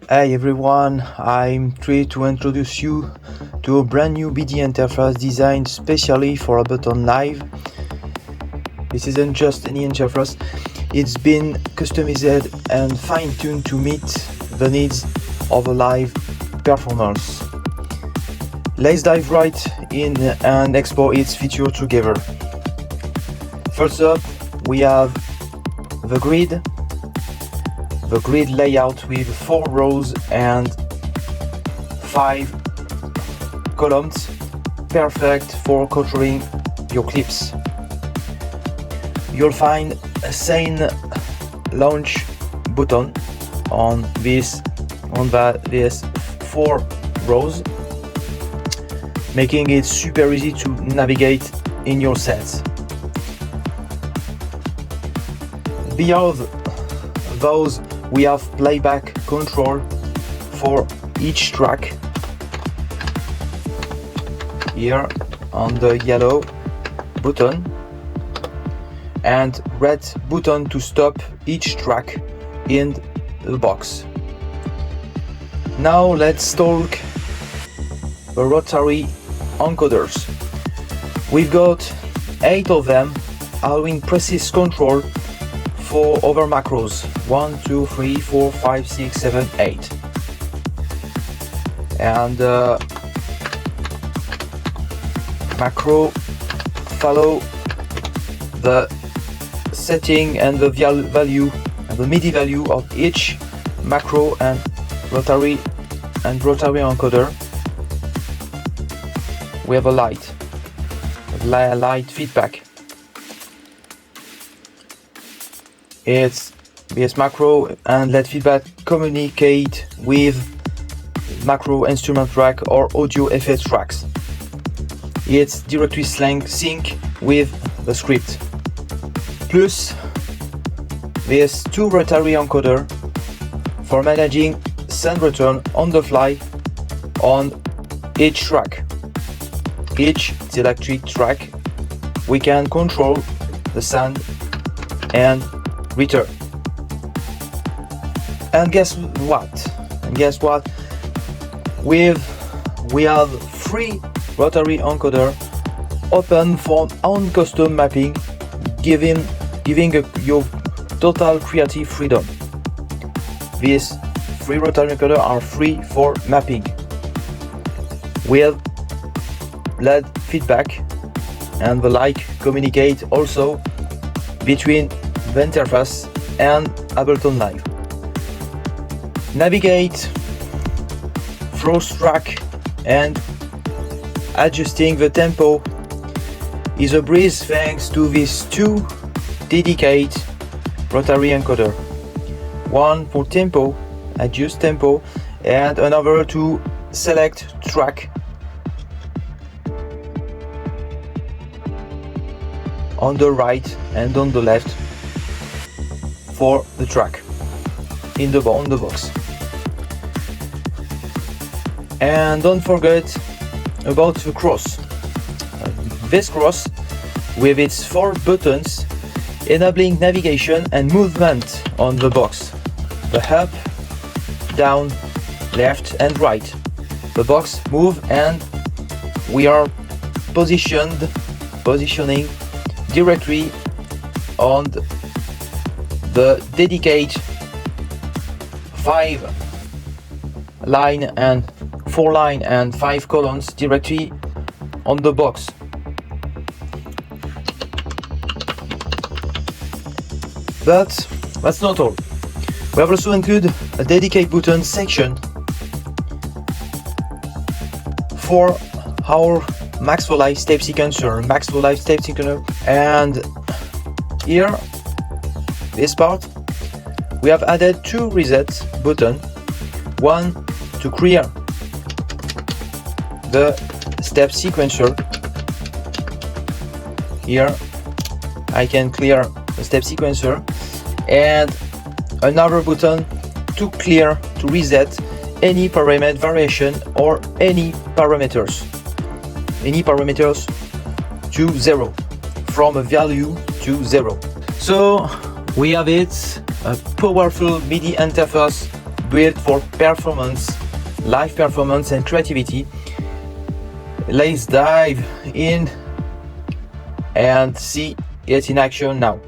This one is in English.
Hey everyone, I'm thrilled to introduce you to a brand new MIDI interface designed specially for Ableton Live. This isn't just any interface, it's been customized and fine-tuned to meet the needs of a live performance. Let's dive right in and explore its features together. First up, we have the grid layout with 4 rows and 5 columns, perfect for controlling your clips. You'll find a scene launch button on these 4 rows, making it super easy to navigate in your sets. Beyond those, we have Playback Control for each track here on the yellow button and red button to stop each track in the box. Now let's talk the Rotary Encoders. We've got 8 of them, allowing precise control for over macros 1, 2, 3, 4, 5, 6, 7, 8. And macro follow the setting and the value and the MIDI value of each macro and Rotary encoder. We have a light feedback. It's this macro and LED feedback communicate with macro instrument track or audio effect tracks. It's directly sync with the script. Plus, there's 2 Rotary encoder for managing sound return on the fly on each track. Each selected track, we can control the sound and return. And guess what? We have 3 Rotary encoder open for own custom mapping, giving your total creative freedom. These 3 Rotary encoder are free for mapping. We have LED feedback, and the light communicate also between the interface and Ableton Live. Navigate through track and adjusting the tempo is a breeze thanks to these 2 dedicated Rotary encoder. One for tempo, adjust tempo, and another to select track on the right and on the left for the track on the box. And don't forget about the cross. This cross with its 4 buttons enabling navigation and movement on the box. The up, down, left and right. The box move and we are positioning directly on the dedicated 4 line and 5 columns directly on the box. But that's not all. We have also included a dedicated button section for our Max for Live step sequencer, and here, this part, we have added 2 reset buttons, one to clear the step sequencer. Here I can clear the step sequencer, and another button to reset any parameter variation or any parameters to 0, from a value to 0. So we have it, a powerful MIDI interface built for performance, live performance and creativity. Let's dive in and see it in action now.